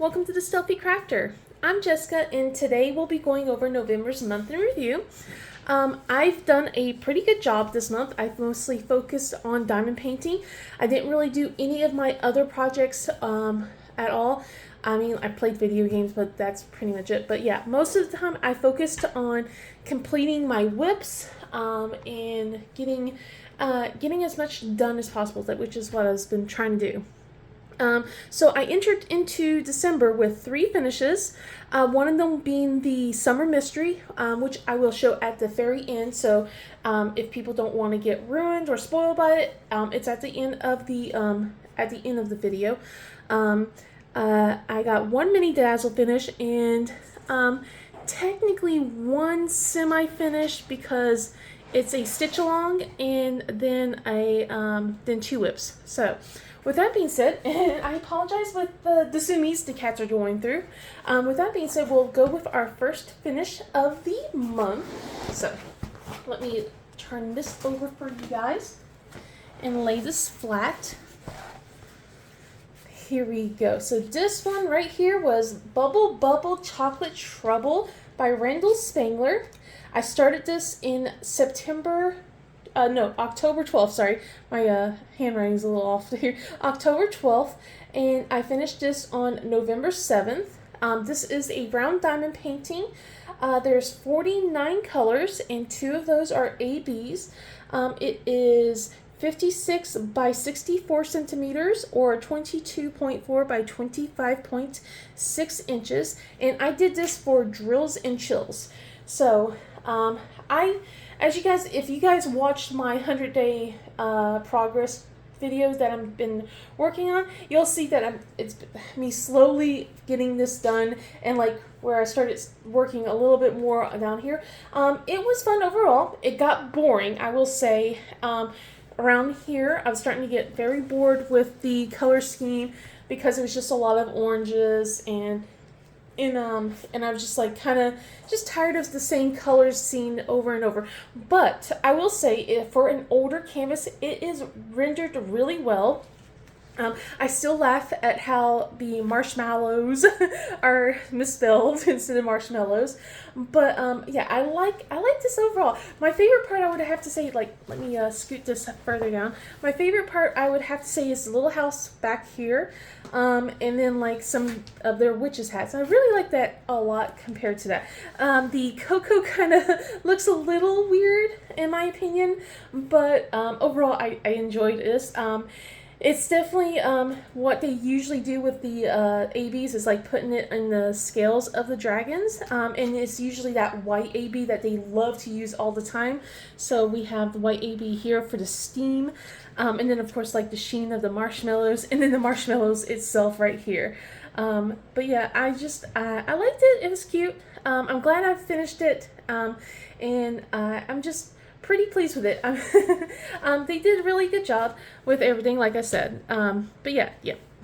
Welcome to the Stealthy Crafter. I'm Jessica, and today we'll be going over November's month in review. I've done a pretty good job this month. I've mostly focused on diamond painting. I didn't really do any of my other projects at all. I mean, I played video games, but that's pretty much it. But yeah, most of the time I focused on completing my whips and getting as much done as possible, which is what I've been trying to do. So I entered into December with 3 finishes, one of them being the Summer Mystery, which I will show at the very end. So if people don't want to get ruined or spoiled by it, it's at the end of the video. I got 1 mini dazzle finish and technically 1 semi-finish because it's a stitch along and then then 2 whips. So with that being said, and I apologize with the zoomies the cats are going through. With that being said, we'll go with our first finish of the month. So let me turn this over for you guys and lay this flat. Here we go. So this one right here was Bubble Bubble Chocolate Trouble by Randall Spangler. I started this in October 12th, sorry. My handwriting's a little off here. October 12th, and I finished this on November 7th. This is a round diamond painting. There's 49 colors, and 2 of those are ABs. It is 56 by 64 centimeters, or 22.4 by 25.6 inches, and I did this for drills and chills. So, if you guys watched my 100-day progress videos that I've been working on, you'll see that it's me slowly getting this done, and like where I started working a little bit more down here. It was fun overall. It got boring, I will say. Around here, I was starting to get very bored with the color scheme because it was just a lot of oranges and I was just like kind of just tired of the same colors seen over and over. But I will say, for an older canvas, it is rendered really well. I still laugh at how the marshmallows are misspelled instead of marshmallows. But yeah, I like this overall. My favorite part, I would have to say, like, let me scoot this further down. My favorite part, I would have to say, is the little house back here. And then like some of their witches' hats. I really like that a lot compared to that. The Coco kind of looks a little weird in my opinion, but overall I enjoyed this. It's definitely what they usually do with the ABs is like putting it in the scales of the dragons, and it's usually that white AB that they love to use all the time. So we have the white AB here for the steam, and then of course like the sheen of the marshmallows, and then the marshmallows itself right here. But yeah, I liked it. It was cute. I'm glad I finished it, and I'm just pretty pleased with it. They did a really good job with everything, like I said. But yeah.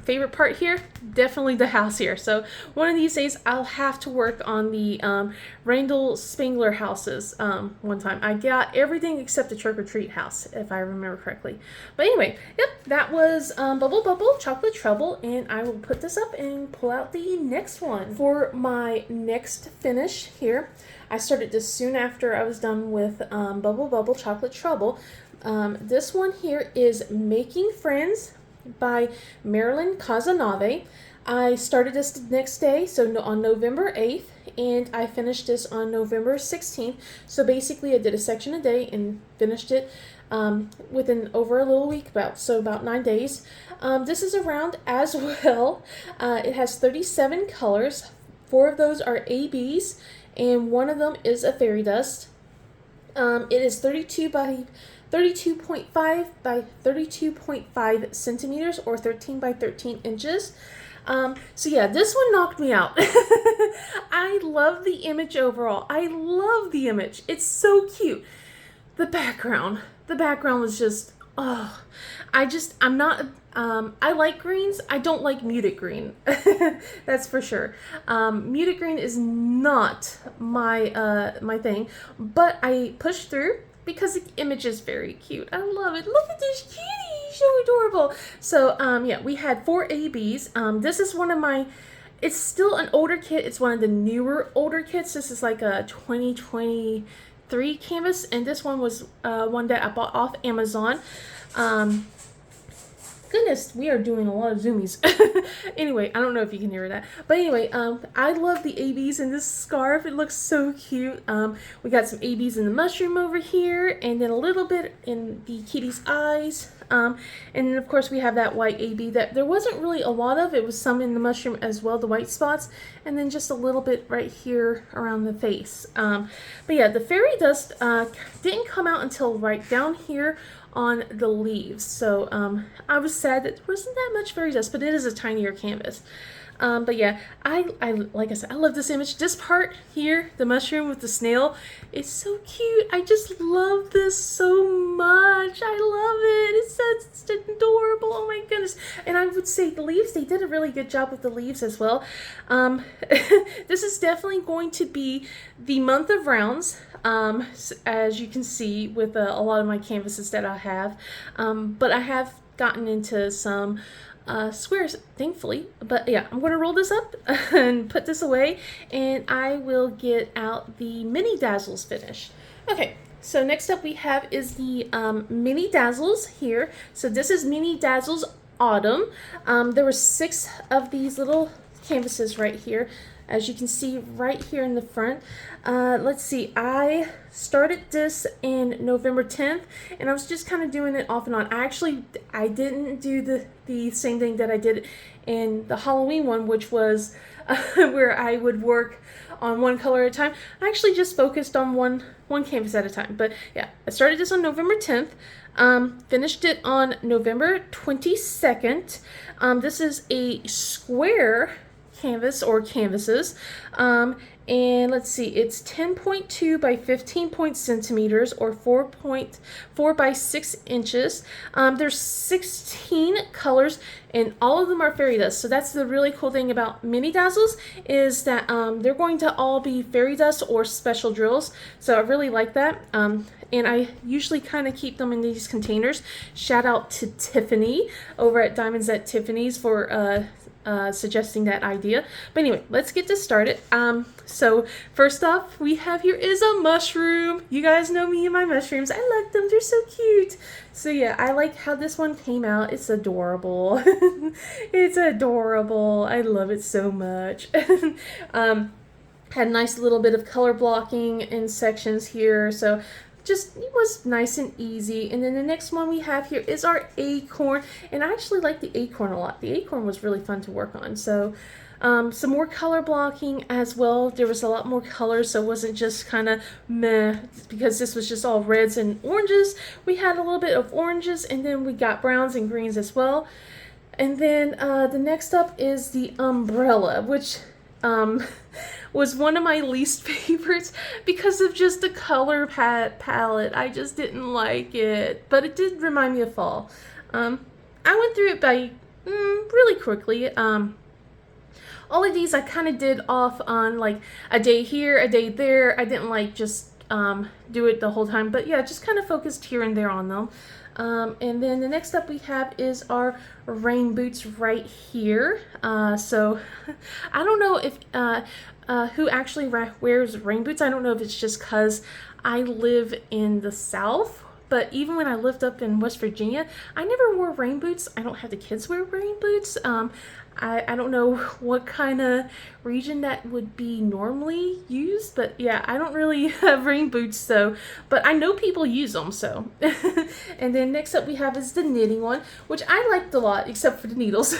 Favorite part here, definitely the house here. So one of these days I'll have to work on the Randall Spangler houses one time. I got everything except the trick or treat house, if I remember correctly. But anyway, yep, that was Bubble Bubble Chocolate Trouble, and I will put this up and pull out the next one. For my next finish here, I started this soon after I was done with Bubble Bubble Chocolate Trouble. This one here is Making Friends by Marilyn Casanave. I started this the next day, so on November 8th, and I finished this on November 16th. So basically I did a section a day and finished it within over a little week, about 9 days. This is a round as well. It has 37 colors. 4 of those are ABs, and 1 of them is a fairy dust. It is 32.5 by 32.5 centimeters, or 13 by 13 inches. So yeah, this one knocked me out. I love the image overall. I love the image. It's so cute. The background was just, oh, I'm not, I like greens. I don't like muted green. That's for sure. Muted green is not my thing, but I pushed through because the image is very cute. I love it. Look at this kitty. So adorable. So, yeah, we had 4 ABs. This is one of my It's still an older kit. It's one of the newer older kits. This is like a 2023 canvas, and this one was one that I bought off Amazon. Goodness, we are doing a lot of zoomies. Anyway, I don't know if you can hear that, but anyway, I love the ABs in this scarf. It looks so cute. We got some ABs in the mushroom over here, and then a little bit in the kitty's eyes. And then of course we have that white AB that there wasn't really a lot of. It was some in the mushroom as well, the white spots, and then just a little bit right here around the face. But yeah, the fairy dust didn't come out until right down here on the leaves. So I was sad that there wasn't that much fairy dust, but it is a tinier canvas. But yeah, I like I said, I love this image. This part here, the mushroom with the snail, it's so cute. I just love this so much. I love it. It's adorable. Oh my goodness. And I would say the leaves, they did a really good job with the leaves as well. This is definitely going to be the month of rounds. As you can see with a lot of my canvases that I have. But I have gotten into some squares, thankfully. But yeah, I'm going to roll this up and put this away, and I will get out the mini dazzles finished. Okay, so next up we have is the mini dazzles here. So this is mini dazzles autumn. There were 6 of these little canvases right here, as you can see right here in the front. Let's see, I started this in November 10th, and I was just kind of doing it off and on. I didn't do the same thing that I did in the Halloween one, which was where I would work on one color at a time. I actually just focused on one canvas at a time. But yeah, I started this on November 10th. Finished it on November 22nd. This is a square canvas or canvases, and let's see, it's 10.2 by 15 centimeters or 4.4 by 6 inches. There's 16 colors, and all of them are fairy dust. So that's the really cool thing about mini dazzles, is that they're going to all be fairy dust or special drills. So I really like that. And I usually kind of keep them in these containers. Shout out to Tiffany over at Diamonds at Tiffany's for suggesting that idea. But anyway, let's get this started. So first off, we have here is a mushroom. You guys know me and my mushrooms. I like them. They're so cute. So yeah, I like how this one came out. It's adorable. It's adorable. I love it so much. Had a nice little bit of color blocking in sections here. So just, it was nice and easy. And then the next one we have here is our acorn, and I actually like the acorn a lot. The acorn was really fun to work on. So some more color blocking as well. There was a lot more colors, so it wasn't just kind of meh, because this was just all reds and oranges. We had a little bit of oranges, and then we got browns and greens as well. And then the next up is the umbrella, which was one of my least favorites because of just the color palette. I just didn't like it, but it did remind me of fall. I went through it by really quickly. All of these I kind of did off on like a day here, a day there. I didn't like just do it the whole time, but yeah, just kind of focused here and there on them. And then the next up we have is our rain boots right here. So I don't know if who actually wears rain boots. I don't know if it's just because I live in the South, but even when I lived up in West Virginia, I never wore rain boots. I don't have the kids wear rain boots. I don't know what kind of region that would be normally used, but yeah, I don't really have rain boots, so, but I know people use them, so. And then next up we have is the knitting one, which I liked a lot, except for the needles.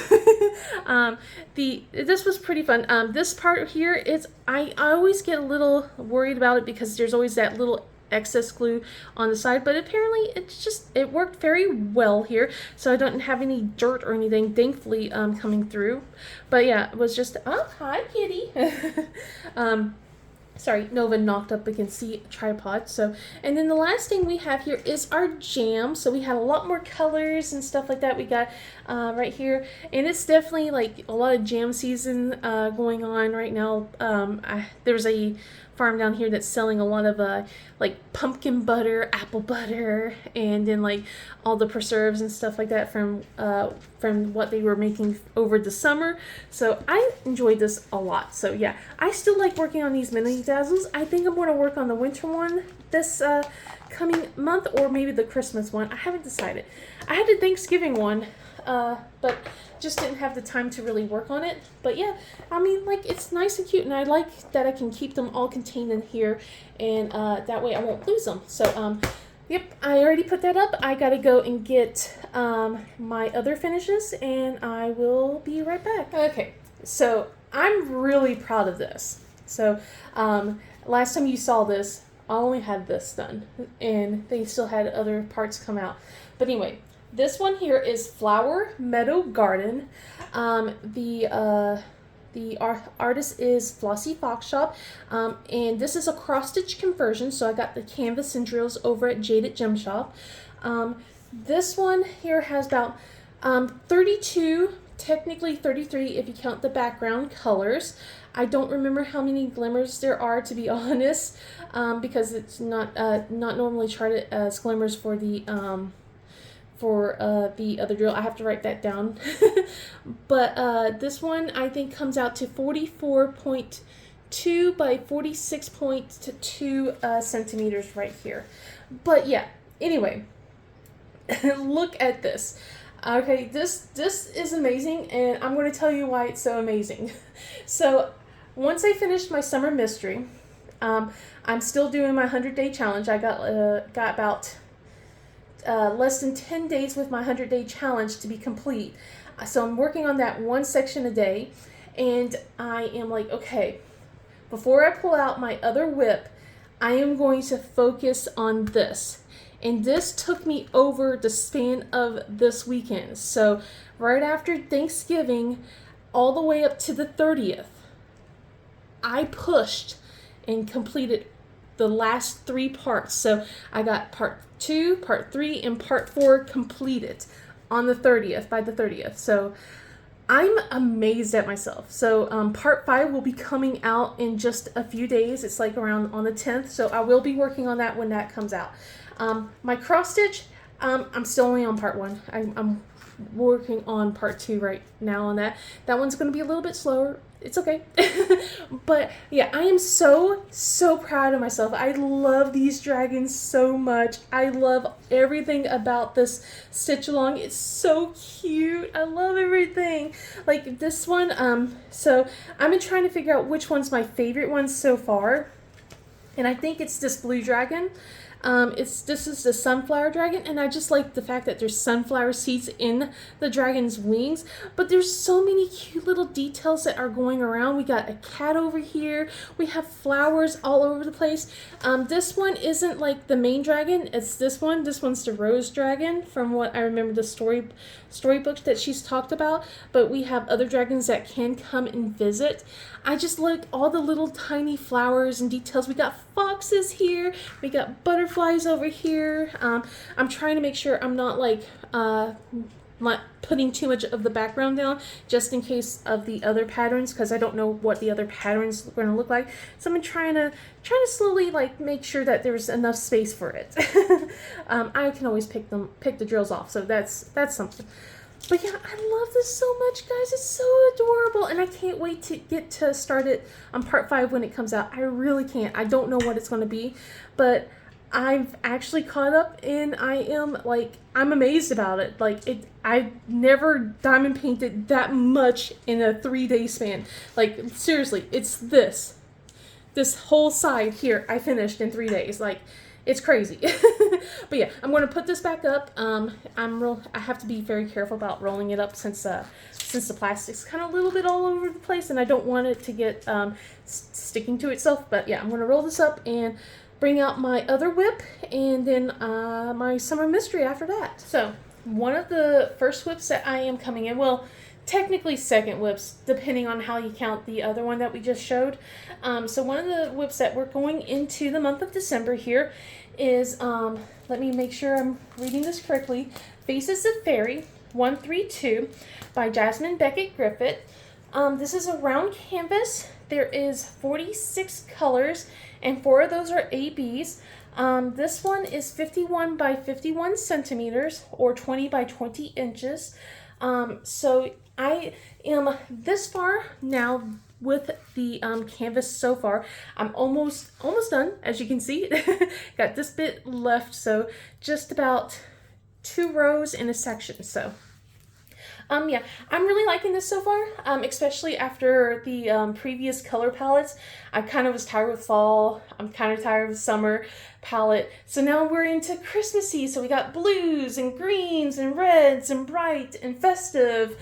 This was pretty fun. This part here is, I always get a little worried about it because there's always that little excess glue on the side, but apparently it worked very well here, so I don't have any dirt or anything, thankfully, coming through. But yeah, it was just, oh, hi kitty. Sorry, Nova knocked up against the tripod. So, and then the last thing we have here is our jam. So we had a lot more colors and stuff like that we got right here. And it's definitely like a lot of jam season going on right now. There's a farm down here that's selling a lot of like pumpkin butter, apple butter, and then like all the preserves and stuff like that from what they were making over the summer. So I enjoyed this a lot. So yeah, I still like working on these mini dazzles. I think I'm going to work on the winter one this coming month, or maybe the Christmas one. I haven't decided. I had the Thanksgiving one, but just didn't have the time to really work on it. But yeah, I mean, like, it's nice and cute, and I like that I can keep them all contained in here, and that way I won't lose them. So yep, I already put that up. I gotta go and get my other finishes, and I will be right back. Okay, so I'm really proud of this. So last time you saw this, I only had this done, and they still had other parts come out. But anyway, this one here is Flower Meadow Garden. The artist is Flossie Fox Shop, and this is a cross-stitch conversion, so I got the canvas and drills over at Jaded Gem Shop. This one here has about 32, technically 33 if you count the background colors. I don't remember how many glimmers there are, to be honest, because it's not normally charted as glimmers for the other drill. I have to write that down. But this one I think comes out to 44.2 by 46.2 centimeters right here. But yeah, anyway, look at this. Okay, this is amazing, and I'm going to tell you why it's so amazing. So once I finished my summer mystery, I'm still doing my 100-day challenge. I got about less than 10 days with my 100-day challenge to be complete. So I'm working on that one section a day, and I am like, okay, before I pull out my other whip, I am going to focus on this. And this took me over the span of this weekend. So right after Thanksgiving, all the way up to the 30th, I pushed and completed the last 3 parts. So I got part 2, part 3, and part 4 completed on the 30th, by the 30th. So I'm amazed at myself. So part 5 will be coming out in just a few days. It's like around on the 10th. So I will be working on that when that comes out. My cross stitch, I'm still only on part 1. I'm working on part 2 right now on that. That one's going to be a little bit slower. It's okay. But yeah, I am so proud of myself. I love these dragons so much. I love everything about this stitch along. It's so cute. I love everything. Like this one, so I've been trying to figure out which one's my favorite one so far. And I think it's this blue dragon. This is the sunflower dragon, and I just like the fact that there's sunflower seeds in the dragon's wings, but there's so many cute little details that are going around. We got a cat over here. We have flowers all over the place. This one isn't like the main dragon. It's this one. This one's the rose dragon from what I remember the storybook that she's talked about, but we have other dragons that can come and visit. I just like all the little tiny flowers and details. We got foxes here. We got butterflies over here. I'm trying to make sure I'm not like not putting too much of the background down just in case of the other patterns, because I don't know what the other patterns are going to look like. So I'm trying to slowly like make sure that there's enough space for it. I can always pick the drills off, so that's something. But yeah, I love this so much, guys. It's so adorable, and I can't wait to get to start it on part 5 when it comes out. I really can't. I don't know what it's going to be, but I've actually caught up, and I'm amazed about it. Like I've never diamond painted that much in a 3-day span. Like seriously, it's this whole side here I finished in 3 days. Like, it's crazy. But yeah, I'm going to put this back up. I have to be very careful about rolling it up since the plastic's kind of a little bit all over the place, and I don't want it to get sticking to itself. But yeah, I'm going to roll this up and bring out my other whip, and then my summer mystery after that. So one of the first whips that I am coming in, well, technically second whips, depending on how you count the other one that we just showed. So one of the whips that we're going into the month of December here is, let me make sure I'm reading this correctly, Faces of Faery 132 by Jasmine Beckett Griffith. This is a round canvas. There is 46 colors, and 4 of those are ABs. This one is 51 by 51 centimeters or 20 by 20 inches. So I am this far now with the canvas so far. I'm almost done, as you can see. Got this bit left, so just about 2 rows in a section. So yeah, I'm really liking this so far, especially after the previous color palettes. I kind of was tired with fall. I'm kind of tired of summer palette. So now we're into Christmassy. So we got blues and greens and reds and bright and festive.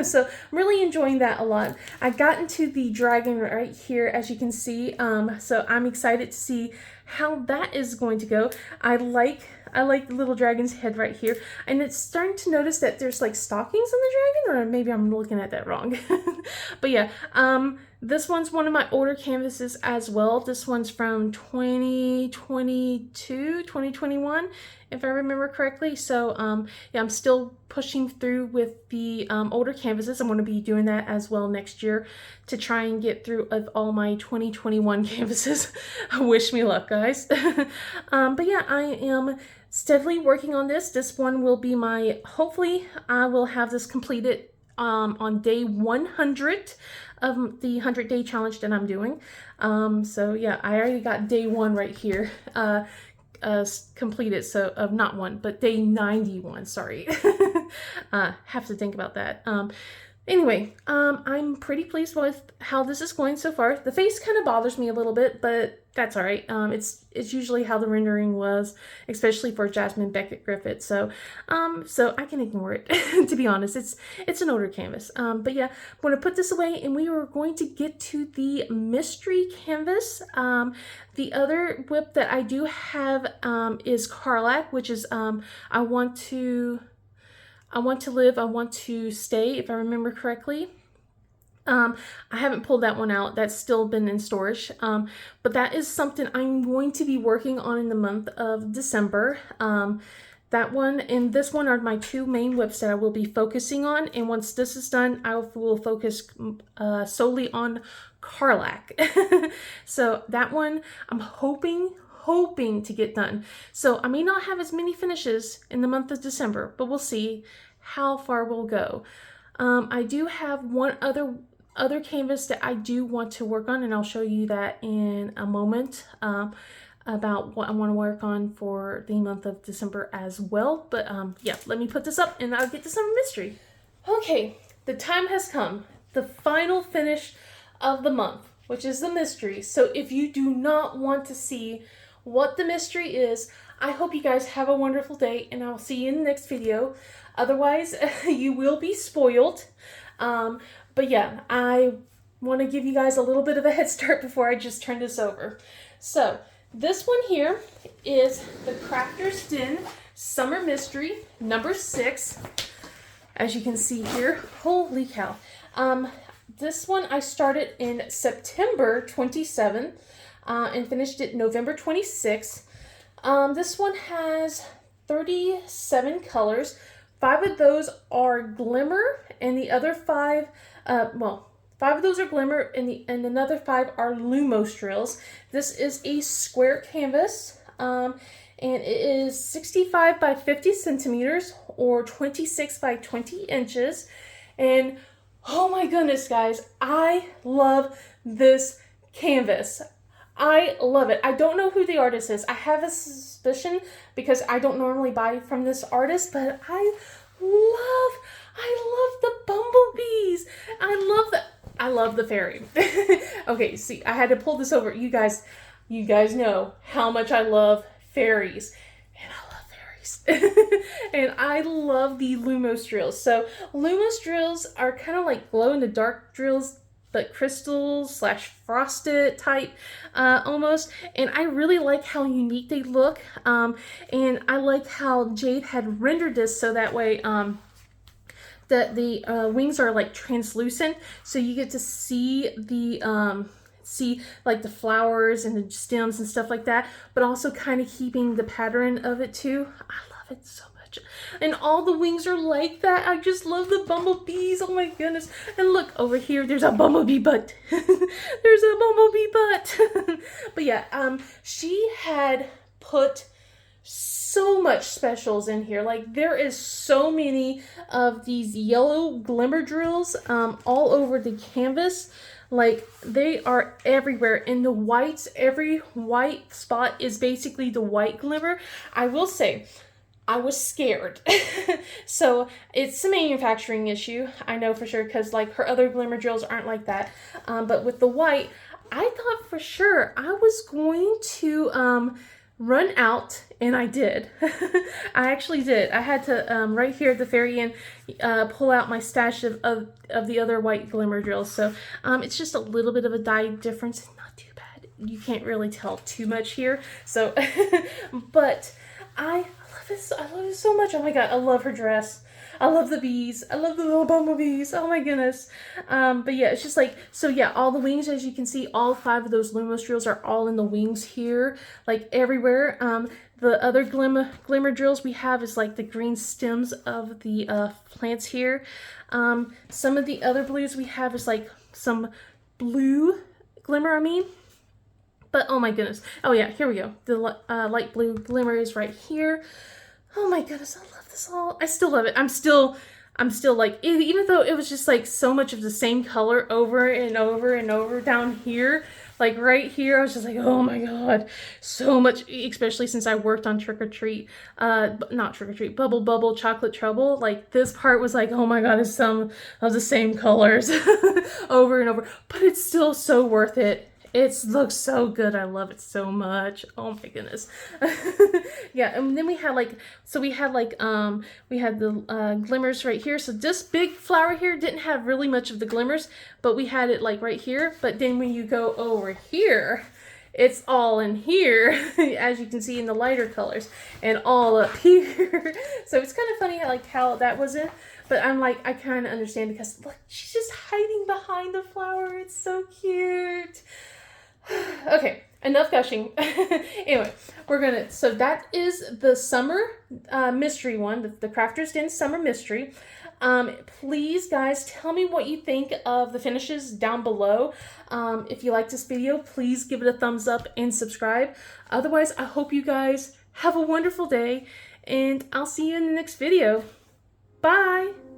So I'm really enjoying that a lot. I got into the dragon right here, as you can see. So I'm excited to see how that is going to go. I like the little dragon's head right here, and it's starting to notice that there's like stockings on the dragon, or maybe I'm looking at that wrong. But yeah, this one's one of my older canvases as well. This one's from 2022, 2021, if I remember correctly. So yeah, I'm still pushing through with the older canvases. I'm going to be doing that as well next year to try and get through of all my 2021 canvases. Wish me luck, guys. But yeah, I am steadily working on this. This one will be my, hopefully I will have this completed on day 100 of the 100-day challenge that I'm doing. So yeah, I already got day 1 right here completed. So not one, but day 91, sorry. Have to think about that. Anyway, I'm pretty pleased with how this is going so far. The face kind of bothers me a little bit, but that's all right. It's usually how the rendering was, especially for Jasmine Beckett Griffith. So I can ignore it. To be honest, it's an older canvas. But yeah, I'm going to put this away, and we are going to get to the mystery canvas. The other whip that I do have is Carlac, which is I want to live, I want to stay, if I remember correctly. I haven't pulled that one out. That's still been in storage. But that is something I'm going to be working on in the month of December. That one and this one are my 2 main whips that I will be focusing on. And once this is done, I will focus solely on Carlac. So that one I'm hoping to get done. So I may not have as many finishes in the month of December, but we'll see how far we'll go. I do have one other canvas that I do want to work on, and I'll show you that in a moment about what I want to work on for the month of December as well. But yeah, let me put this up and I'll get to some mystery. Okay, the time has come. The final finish of the month, which is the mystery. So if you do not want to see what the mystery is, I hope you guys have a wonderful day, and I'll see you in the next video. Otherwise, you will be spoiled. But yeah, I want to give you guys a little bit of a head start before I just turn this over. So this one here is the Crafter's Den Summer Mystery number 6. As you can see here, holy cow. This one I started in September 27th and finished it November 26th. This one has 37 colors. 5 of those are glimmer, and the other 5, 5 of those are glimmer, and another 5 are lumostrills. This is a square canvas, and it is 65 by 50 centimeters or 26 by 20 inches. And oh my goodness, guys, I love this canvas. I love it. I don't know who the artist is. I have a suspicion because I don't normally buy from this artist, but I love the bumblebees. I love the fairy. Okay, see, I had to pull this over. You guys know how much I love fairies. And I love fairies. And I love the Lumos drills. So Lumos drills are kind of like glow in the dark drills, but crystals / frosted type almost. And I really like how unique they look. And I like how Jade had rendered this so that way that the wings are like translucent, so you get to see the like the flowers and the stems and stuff like that, but also kind of keeping the pattern of it too. I love it so much. much. And all the wings are like that. I just love the bumblebees. Oh my goodness. And look over here, there's a bumblebee butt. There's a bumblebee butt. But yeah, she had put so much specials in here. Like, there is so many of these yellow glimmer drills all over the canvas. Like, they are everywhere. In the whites, every white spot is basically the white glimmer. I will say, I was scared. So it's a manufacturing issue, I know for sure, because like her other glimmer drills aren't like that. But with the white, I thought for sure I was going to run out, and I did. I actually did. I had to right here at the Faery Inn pull out my stash of the other white glimmer drills. So it's just a little bit of a dye difference. Not too bad. You can't really tell too much here. So, but I love this. I love it so much. Oh my god, I love her dress. I love the bees. I love the little bumblebees. Oh my goodness. But yeah, it's just like, so yeah, all the wings, as you can see, all 5 of those Lumos drills are all in the wings here, like everywhere. The other glimmer drills we have is like the green stems of the plants here. Some of the other blues we have is like some blue glimmer, But oh my goodness. Oh yeah, here we go. The light blue glimmer is right here. Oh my goodness, I love this all. I still love it. I'm still like, even though it was just like so much of the same color over and over and over down here, like right here, I was just like, oh my god, so much, especially since I worked on Trick or Treat, not Trick or Treat, Bubble Bubble, Chocolate Trouble. Like, this part was like, oh my god, it's some of the same colors over and over, but it's still so worth it. It looks so good. I love it so much. Oh my goodness. Yeah, and then we had like, so we had like, we had the glimmers right here. So this big flower here didn't have really much of the glimmers, but we had it like right here. But then when you go over here, it's all in here, as you can see in the lighter colors, and all up here. So it's kind of funny how that was it. But I'm like, I kind of understand, because look, she's just hiding behind the flower. It's so cute. Okay, enough gushing. Anyway, so that is the summer mystery one, the Crafter's Den Summer Mystery. Please, guys, tell me what you think of the finishes down below. If you liked this video, please give it a thumbs up and subscribe. Otherwise, I hope you guys have a wonderful day, and I'll see you in the next video. Bye!